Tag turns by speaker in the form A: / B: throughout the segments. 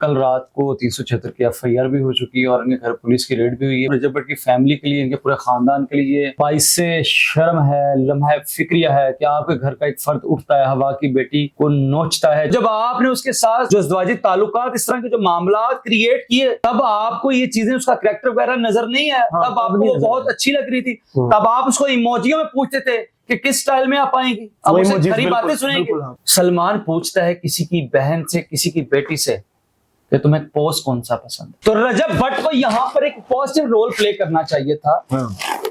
A: कल रात को 376 की एफआईआर भी हो चुकी है और इनके घर पुलिस की रेड भी हुई है। रजब भट्ट की फैमिली के लिए, इनके पूरे खानदान के लिए बाइस से शर्म है, लम्हा फिक्रिया है कि आपके घर का एक फर्द उठता है, हवा की बेटी को नोचता है। जब आपने उसके साथ जो अज़दवाजी ताल्लुकात, इस तरह के जो मामला क्रिएट किए, तब आपको ये चीजें, उसका कैरेक्टर वगैरह नजर नहीं आया। तब आपको वो बहुत अच्छी लग रही थी। तब आप उसको इमोजियों में पूछते थे कि किस स्टाइल में आप आएंगी, अब उसे खरी बातें सुनेंगे। सलमान पूछता है किसी की बहन से, किसी की बेटी से कि तुम्हें पोस्ट कौन सा पसंद है। तो रजब भट्ट को यहाँ पर एक पॉजिटिव रोल प्ले करना चाहिए था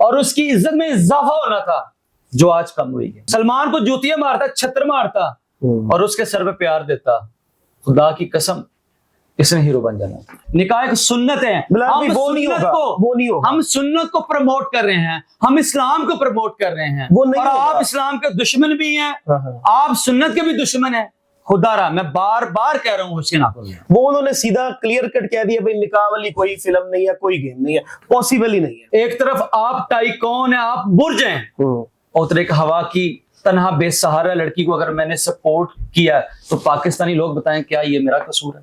A: और उसकी इज्जत में इजाफा होना था, जो आज कम हुई है। सलमान को जूतियां मारता, छत्र मारता और उसके सर पे प्यार देता। खुदा की कसम, इसने हीरो बन जाना। निकाह एक सुन्नत है, हम सुन्नत को प्रमोट कर रहे हैं, हम इस्लाम को प्रमोट कर रहे हैं और आप इस्लाम के दुश्मन भी हैं, आप सुन्नत के भी दुश्मन हैं। खुदारा, मैं बार बार कह रहा हूँ हुसैन,
B: वो उन्होंने सीधा क्लियर कट कह दिया, भाई निकाह वाली कोई फिल्म नहीं है, कोई गेम नहीं है, पॉसिबल ही नहीं है।
A: एक तरफ आप टाइकॉन है, आप बुर्ज हैं, और एक हवा की तन्हा बेसहारा लड़की को अगर मैंने सपोर्ट किया तो पाकिस्तानी लोग बताएं क्या ये मेरा कसूर है?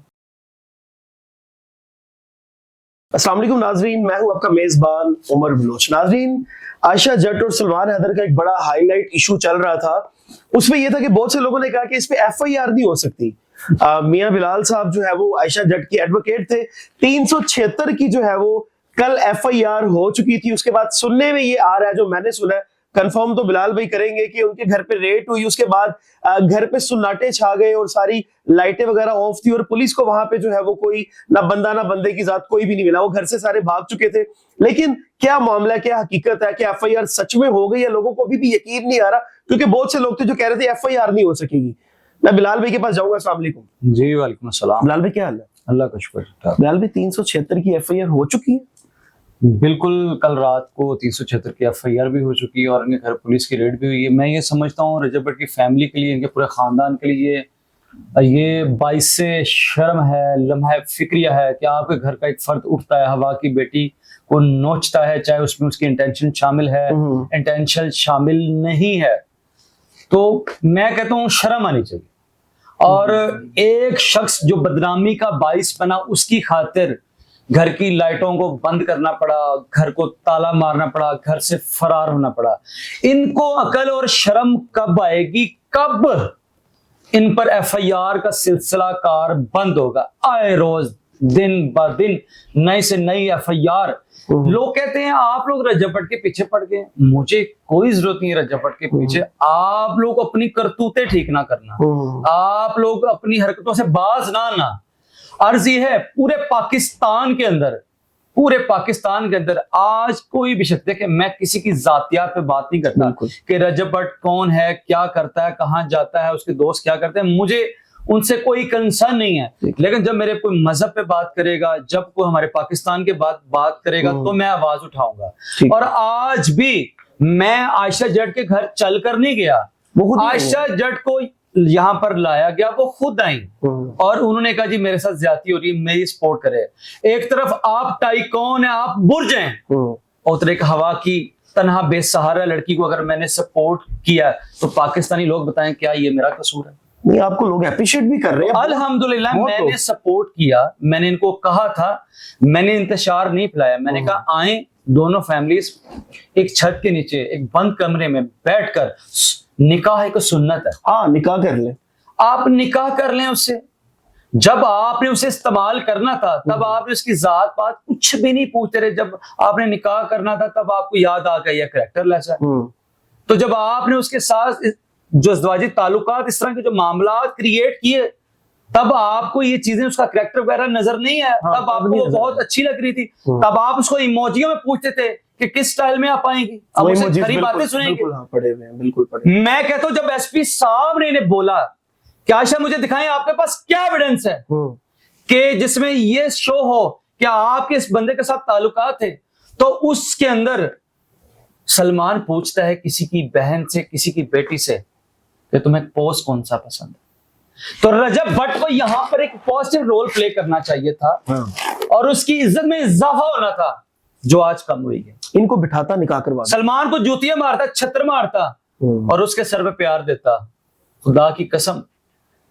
B: अस्सलाम वालेकुम नाजरीन, मैं हूं आपका मेजबान उमर बलोच। नाजरीन, आयशा जट और सलमान हैदर का एक बड़ा हाईलाइट इशू चल रहा था। उसमें यह था कि बहुत से लोगों ने कहा कि इस पे एफआईआर नहीं हो सकती। मियां बिलाल साहब जो है वो आयशा जट की एडवोकेट थे। 376 की जो है वो कल एफआईआर हो चुकी थी। उसके बाद सुनने में ये आ रहा है, जो मैंने सुना है, कंफर्म तो बिलाल भाई करेंगे, कि उनके घर पे रेड हुई, उसके बाद घर पे सुन्नाटे छा गए और सारी लाइटें वगैरह ऑफ थी और पुलिस को वहां पे जो है वो कोई ना बंदा ना बंदे की जात कोई भी नहीं मिला। वो घर से सारे भाग चुके थे। लेकिन क्या मामला, क्या हकीकत है, क्या एफआईआर सच में हो गई है? लोगों को अभी भी यकीन नहीं आ रहा, क्योंकि बहुत से लोग थे जो कह रहे थे एफआईआर नहीं हो सकेगी। मैं बिलाल भाई के पास जाऊंगा। अस्सलाम वालेकुम।
A: जी वालेकुम अस्सलाम।
B: बिलाल भाई क्या हाल है?
A: अल्लाह का शुक्र।
B: बिलाल भाई 376 की एफआईआर हो चुकी है?
A: बिल्कुल, कल रात को 376 की एफआईआर भी हो चुकी है और इनके घर पुलिस की रेड भी हुई है। मैं ये समझता हूँ रजब भट्ट की फैमिली के लिए, इनके पूरे खानदान के लिए ये बाइस से शर्म है, लम्हा फिक्रिया है कि आपके घर का एक फर्द उठता है, हवा की बेटी को नोचता है, चाहे उसमें उसकी इंटेंशन शामिल है, इंटेंशन शामिल नहीं है। तो मैं कहता हूँ शर्म आनी चाहिए। और एक शख्स जो बदनामी का बाइस बना, उसकी खातिर घर की लाइटों को बंद करना पड़ा, घर को ताला मारना पड़ा, घर से फरार होना पड़ा। इनको अकल और शर्म कब आएगी, कब इन पर एफआईआर का सिलसिला कार बंद होगा? आए रोज दिन ब दिन नई से नई एफआईआर। लोग कहते हैं आप लोग रजब भट्ट के पीछे पड़ गए। मुझे कोई जरूरत नहीं है रजब भट्ट के पीछे। आप लोग अपनी करतूतें ठीक ना करना, आप लोग अपनी हरकतों से बाज ना आना। अर्ज ये है, पूरे पाकिस्तान के अंदर आज कोई भी शख्स, देखे मैं किसी की जातियात पे बात नहीं करता कि रजब भट्ट कौन है, क्या करता है, कहाँ जाता है, उसके दोस्त क्या करते हैं, मुझे उनसे कोई कंसर्न नहीं है। लेकिन जब मेरे कोई मजहब पे बात करेगा, जब कोई हमारे पाकिस्तान के बात करेगा, तो मैं आवाज उठाऊंगा। और आज भी मैं आयशा जट के घर चलकर नहीं गया, आयशा जट को यहाँ पर लाया गया, वो खुद आई और उन्होंने कहा जी मेरे साथ ज्यादती हो रही है, मेरी सपोर्ट करे। एक तरफ आप टाइकॉन है, आप बुर्ज हैं, और एक हवा की तन्हा बेसहारा लड़की को अगर मैंने सपोर्ट किया तो पाकिस्तानी लोग बताएं क्या ये मेरा कसूर है?
B: नहीं, आपको लोग अप्रिशिएट भी कर रहे हैं।
A: अल्हम्दुलिल्लाह, मैंने सपोर्ट किया, मैंने इनको कहा था, मैंने इंतशार नहीं फैलाया। मैंने कहा आए दोनों फैमिलीज एक छत के नीचे, एक बंद कमरे में बैठकर, निकाह एक सुन्नत है, हाँ
B: निकाह कर ले,
A: आप निकाह कर लें उससे। जब आपने उसे इस्तेमाल करना था तब आपने उसकी जात पात कुछ भी नहीं पूछते रहे। जब आपने निकाह करना था तब आपको याद आ गया कैरेक्टर ऐसा है। तो जब आपने उसके साथ जो अज़दवाजी ताल्लुकात, इस तरह के जो मामला क्रिएट किए, तब आपको ये चीजें, उसका कैरेक्टर वगैरह नजर नहीं आया। तब आपको वो बहुत अच्छी लग रही थी। तब आप उसको इमोजियों में पूछते थे कि किस स्टाइल में आप आएंगी, अब उसे खरी बातें सुनेंगे।
B: बिल्कुल पढ़े।
A: मैं कहता हूं जब एसपी साहब ने इन्हें बोला कि आयशा मुझे दिखाएं आपके पास क्या एविडेंस है कि जिसमें ये शो हो कि आपके इस बंदे के साथ ताल्लुकात थे, तो उसके अंदर सलमान पूछता है किसी की बहन से, किसी की बेटी से कि तुम्हें पोस्ट कौन सा पसंद है। तो रजब भट्ट को यहां पर एक पॉजिटिव रोल प्ले करना चाहिए था और उसकी इज्जत में इजाफा होना था, जो आज कम हुई है।
B: इनको बिठाता, निकाह करवा,
A: सलमान को जूतियां मारता, छत्र मारता और उसके सर पे प्यार देता। खुदा की कसम,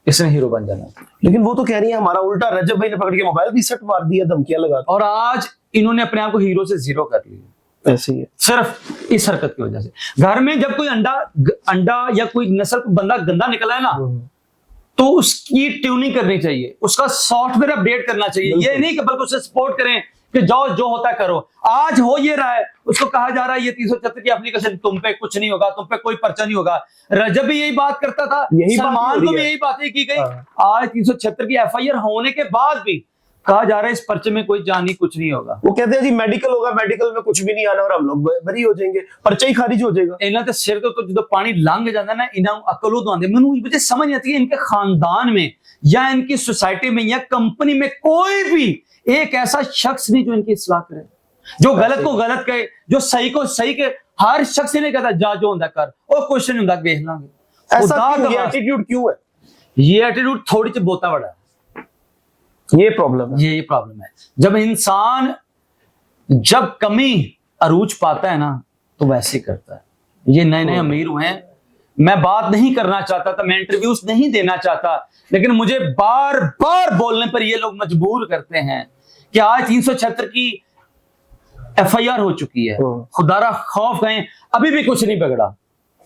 A: इसने हीरो बन जाना।
B: लेकिन वो तो कह रही है हमारा उल्टा, रजब भाई ने पकड़ के मोबाइल रीसेट मार दिया, धमकियां लगा
A: और आज इन्होंने अपने आप को हीरो से जीरो कर लिया,
B: ऐसे ही है।
A: सिर्फ इस हरकत की वजह से। घर में जब कोई अंडा या कोई नस्ल बंदा गंदा निकला है ना, तो उसकी ट्यूनिंग करनी चाहिए, उसका सॉफ्टवेयर अपडेट करना चाहिए। ये नहीं कि बल्कि उसे सपोर्ट करें कि जाओ जो होता है करो। आज हो ये रहा है, उसको कहा जा रहा है ये 376 की एप्लीकेशन, तुम पे कुछ नहीं होगा, तुम पे कोई पर्चा नहीं होगा। रजब भी यही बात करता था, सलमान को भी यही बातें की गई। आज 376 की एफआईआर होने के बाद भी कहा जा रहा है इस पर्चे में कोई जानी कुछ नहीं होगा।
B: वो कहते हैं जी मेडिकल होगा, मेडिकल में कुछ भी नहीं आना और हम लोग बरी हो जाएंगे, पर्चा ही खारिज हो जाएगा।
A: इन्होंने तो सिर तो जो पानी लंघ जाता ना, इन्हें अकल तो आंदे। मैनू ये समझ नहीं आती है इनके खानदान में या इनकी सोसाइटी में या कंपनी में कोई भी एक ऐसा शख्स नहीं जो इनकी इस्लाह करे, जो गलत को गलत कहे, जो सही को सही के। हर शख्स ने कहता जा जो होता कर, और क्वेश्चन नहीं होता देख लांगे।
B: ऐसा क्यों? ये एटीट्यूड क्यों है?
A: ये एटीट्यूड थोड़ी सी बोता बड़ा है,
B: ये प्रॉब्लम है।
A: ये प्रॉब्लम है। जब इंसान जब कमी अरूज पाता है ना, तो वैसे ही करता है। ये नए नए अमीर हुए हैं, मैं बात नहीं करना चाहता था, मैं इंटरव्यूज नहीं देना चाहता, लेकिन मुझे बार बार बोलने पर ये लोग मजबूर करते हैं कि आज 376 की एफआईआर हो चुकी है। खुदारा खौफ गए, अभी भी कुछ नहीं बिगड़ा।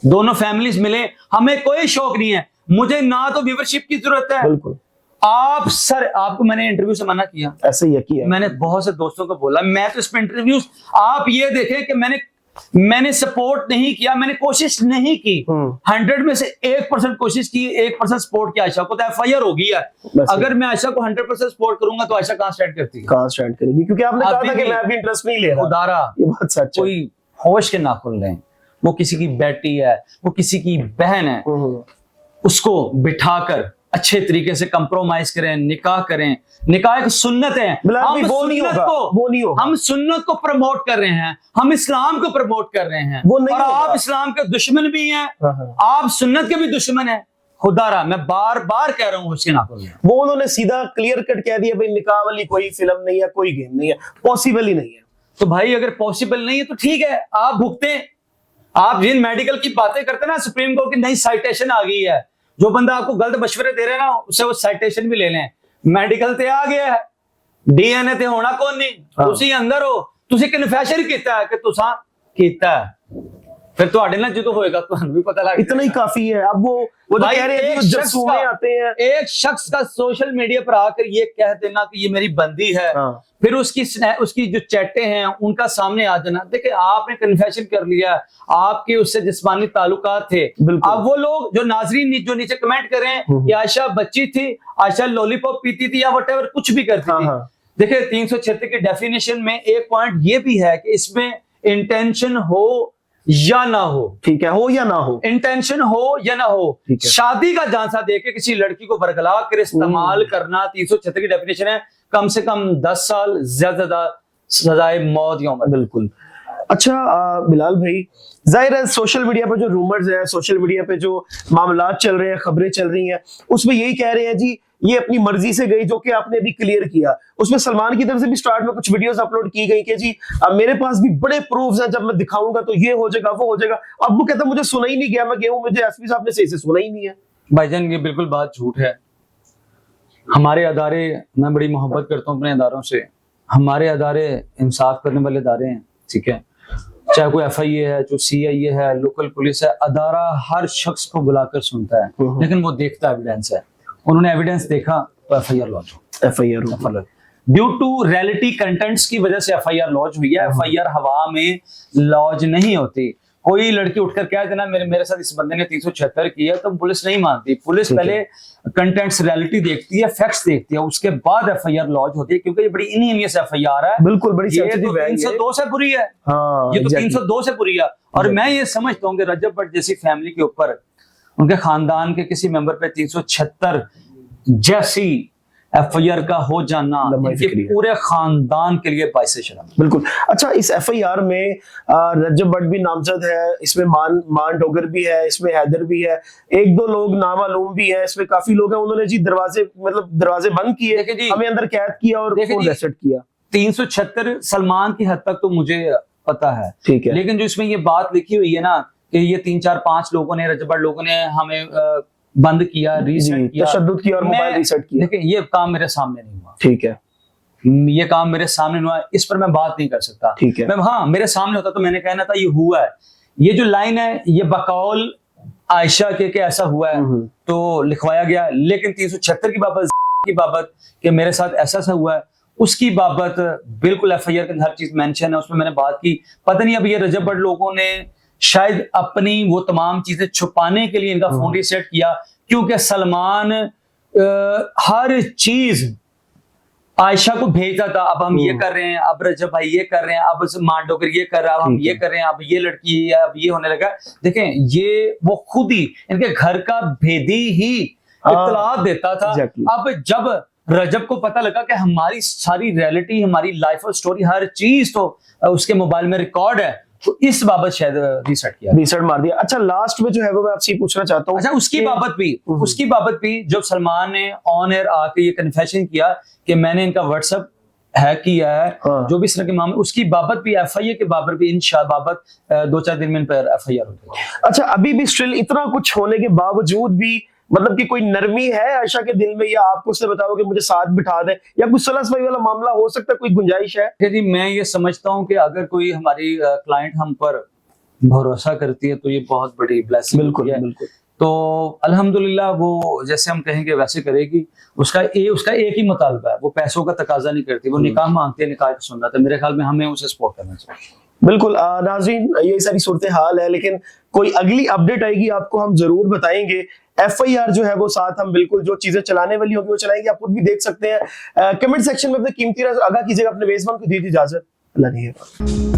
A: दोनों फैमिलीज मिले, हमें कोई शौक नहीं है, मुझे ना तो व्यूवरशिप की जरूरत है।
B: बिल्कुल।
A: आप सर, आपको मैंने इंटरव्यू से मना किया,
B: ऐसे ही किया।
A: मैंने बहुत से दोस्तों को बोला, मैं तो इस पे इंटरव्यूज, आप ये देखें कि मैंने सपोर्ट नहीं किया, मैंने कोशिश नहीं की। 100 में से 1% कोशिश की, 1% सपोर्ट किया आयशा को, तो एफआईआर हो गई है। अगर मैं आयशा को 100% सपोर्ट करूंगा तो आयशा कहां स्टैंड करती है?
B: कहां स्टैंड करेगी? क्योंकि आपने कहा था कि मैं अभी इंटरेस्ट नहीं ले रहा।
A: खुदारा,
B: ये बात सच है।
A: कोई होश के नाखुन लें, वो किसी की बेटी है, वो किसी की बहन है, उसको बिठाकर अच्छे तरीके से कंप्रोमाइज करें, निकाह करें। निकाह एक सुन्नत है, हम सुन्नत को प्रमोट कर रहे हैं, हम इस्लाम को प्रमोट कर रहे हैं, और आप इस्लाम के दुश्मन भी हैं, आप सुन्नत के भी दुश्मन हैं। खुदारा, मैं बार बार कह रहा हूँ उसके नाखुन। वो
B: उन्होंने सीधा क्लियर कट कह दिया भाई निकाह वाली कोई फिल्म नहीं है, कोई गेम नहीं है, पॉसिबल ही नहीं है।
A: तो भाई अगर पॉसिबल नहीं है तो ठीक है, आप भुगतें। आप जिन मेडिकल की बातें करते हैं ना, सुप्रीम कोर्ट की नई साइटेशन आ गई है, जो बंदा आपको गलत मशवरे दे रहे हैं ना, उससे वो साइटेशन भी ले लें। मेडिकल ते आ गया है, डीएनए ते होना कौन नहीं, तुसी अंदर हो, तुसी कन्फेशन कीता है कि तुसा कीता है, फिर ਤੁਹਾਡੇ ਨਾਲ ਜਦੋਂ होएगा ਤੁਹਾਨੂੰ भी पता लग।
B: इतना ही काफी है। अब वो तो कह रहे हैं जब सोने आते हैं,
A: एक शख्स का सोशल मीडिया पर आकर ये कह देना कि ये मेरी बंदी है, फिर उसकी जो चैटें हैं उनका सामने आ जाना। देखिए, आपने कन्फेशन कर लिया, आपके उससे जिस्मानी ताल्लुकात थे। अब वो लोग जो नाजरीन जो नीचे कमेंट कर रहे हैं कि आयशा बच्ची थी, आयशा लॉलीपॉप पीती थी या व्हाटएवर कुछ भी करती थी। देखिए, 376 की डेफिनेशन में एक पॉइंट ये भी है कि इसमें इंटेंशन हो या ना हो,
B: ठीक है, हो या ना हो,
A: इंटेंशन हो या ना हो, शादी का झांसा देके किसी लड़की को बरगला कर इस्तेमाल करना 376 की डेफिनेशन है। कम से कम 10 साल, ज्यादा सजाए मौत या उम्र।
B: बिल्कुल। अच्छा बिलाल भाई, जाहिर है सोशल मीडिया पे जो रूमर्स है, सोशल मीडिया पे जो मामलात चल रहे हैं, खबरें चल रही हैं, उसमें यही कह रहे हैं जी ये अपनी मर्जी से गई, जो कि आपने अभी क्लियर किया। उसमें सलमान की तरफ से भी स्टार्ट में कुछ वीडियोस अपलोड की गई कि जी मेरे पास भी बड़े प्रूफ्स हैं, जब मैं दिखाऊंगा तो ये हो जाएगा, वो हो जाएगा। अब वो कहता मुझे सुना ही नहीं गया, मैं गया हूं, मुझे एसपी साहब ने सही से सुना ही नहीं है।
A: भाईजान, ये बिल्कुल बात झूठ है। हमारे अदारे, मैं बड़ी मोहब्बत करता हूँ अपने अदारों से, हमारे अदारे इंसाफ करने वाले अदारे हैं, ठीक है। चाहे कोई एफआईए है, जो सीआईए है, लोकल पुलिस है, अदारा हर शख्स को बुलाकर सुनता है, लेकिन वो देखता एविडेंस है। उन्होंने एविडेंस देखा तो एफआईआर लॉन्च हो,
B: FIR
A: due to reality contents की वजह से एफआईआर लॉन्च हुई है। एफआईआर हवा में लॉन्च नहीं होती। कोई लड़की उठकर कह देना मेरे साथ इस बंदे ने 376 किया, तो पुलिस नहीं मानती। पुलिस पहले कंटेंट्स रियलिटी देखती है, फैक्ट्स देखती है, उसके बाद एफआईआर लॉन्च होती है, क्योंकि ये बड़ी इनहीनियस एफआईआर है।
B: बिल्कुल, बड़ी
A: ये तो 302 से बुरी है। ये तो 302 से बुरी है। और मैं ये समझता हूँ कि रजब भट्ट जैसी फैमिली के ऊपर, उनके खानदान के किसी मेंबर पे 376 जैसी एफआईआर का हो जाना पूरे खानदान के लिए बाइसे शर्म।
B: बिल्कुल। अच्छा, इस एफआईआर में रजब भट्ट भी नामजद है, इसमें मान डोगर भी है, इसमें हैदर भी है, एक दो लोग नामालूम भी है, इसमें काफी लोग हैं। उन्होंने जी दरवाजे बंद किए, हमें अंदर कैद किया और फोन रेस्ट किया।
A: 376 सलमान की हद तक तो मुझे पता है,
B: ठीक है,
A: लेकिन जो इसमें ये बात लिखी हुई है ना कि ये 3 4 5 लोगों ने, रजब भट्ट लोगों ने हमें बंद किया, रीसेट किया,
B: तशद्दुद किया और मोबाइल रीसेट किया।
A: देखिए ये काम मेरे सामने नहीं हुआ,
B: ठीक है,
A: ये काम मेरे सामने नहीं हुआ, इस पर मैं बात नहीं कर सकता।
B: ठीक है।
A: मैं हाँ मेरे सामने होता तो मैंने कहना था ये हुआ है, ये जो लाइन है ये बकौल आयशा के ऐसा हुआ है तो लिखवाया गया, लेकिन 376 की बाबत कि मेरे साथ ऐसा सा हुआ है उसकी बाबत बिल्कुल एफआईआर के अंदर हर चीज मेंशन है, उसमें मैंने बात की। पता नहीं अब ये रजब भट्ट लोगों ने शायद अपनी वो तमाम चीजें छुपाने के लिए इनका फोन रीसेट किया, क्योंकि सलमान हर चीज आयशा को भेजता था, अब हम ये कर रहे हैं, अब रजब भाई ये कर रहे हैं, अब मांडोकर ये कर रहा है, अब हम ये कर रहे हैं, अब ये लड़की है, अब ये होने लगा। देखें ये वो खुद ही इनके घर का भेदी ही इत्तला देता था। अब जब रजब को पता लगा कि हमारी सारी रियलिटी, हमारी लाइफ और स्टोरी, हर चीज तो उसके मोबाइल में रिकॉर्ड है, तो इस बाबत शायद रीसेट मार दिया।
B: अच्छा लास्ट में जो है वो मैं आपसे पूछना चाहता हूँ,
A: अच्छा उसकी बाबत भी जब सलमान ने ऑन एयर आके ये कन्फेशन किया कि मैंने इनका व्हाट्सएप हैक किया है, जो भी इस तरह के मामले, उसकी बाबत भी एफआईआर के बाबत भी इंशाअल्लाह 2-4 दिन में इन पर एफआईआर होगी।
B: अच्छा अभी भी स्टिल इतना कुछ होने के बावजूद भी मतलब कि कोई नरमी है आयशा के दिल में, या आपको उसने बताओ कि मुझे साथ बिठा दे, या कुछ सलाह सफाई वाला मामला हो सकता है, कोई गुंजाइश है?
A: जी मैं ये समझता हूँ कि अगर कोई हमारी क्लाइंट हम पर भरोसा करती है तो ये बहुत बड़ी ब्लेसिंग है।
B: बिल्कुल।
A: तो अल्हम्दुलिल्लाह वो जैसे हम कहेंगे वैसे करेगी। उसका एक ही मुतालबा है, वो पैसों का तकाजा नहीं करती, वो निकाह मांगती है, निकाह की सुन्नत है। मेरे ख्याल में हमें उसे सपोर्ट करना चाहिए।
B: बिल्कुल नाज़रीन ये सारी सूरत हाल है, लेकिन कोई अगली अपडेट आएगी आपको हम जरूर बताएंगे। एफआईआर जो है वो साथ हम बिल्कुल जो चीजें चलाने वाली होगी वो चलाएंगे, आप खुद भी देख सकते हैं। कमेंट सेक्शन में अपने कीमती राय आगाह कीजिएगा। अपने मेजबान को दीजिए इजाजत। अल्लाह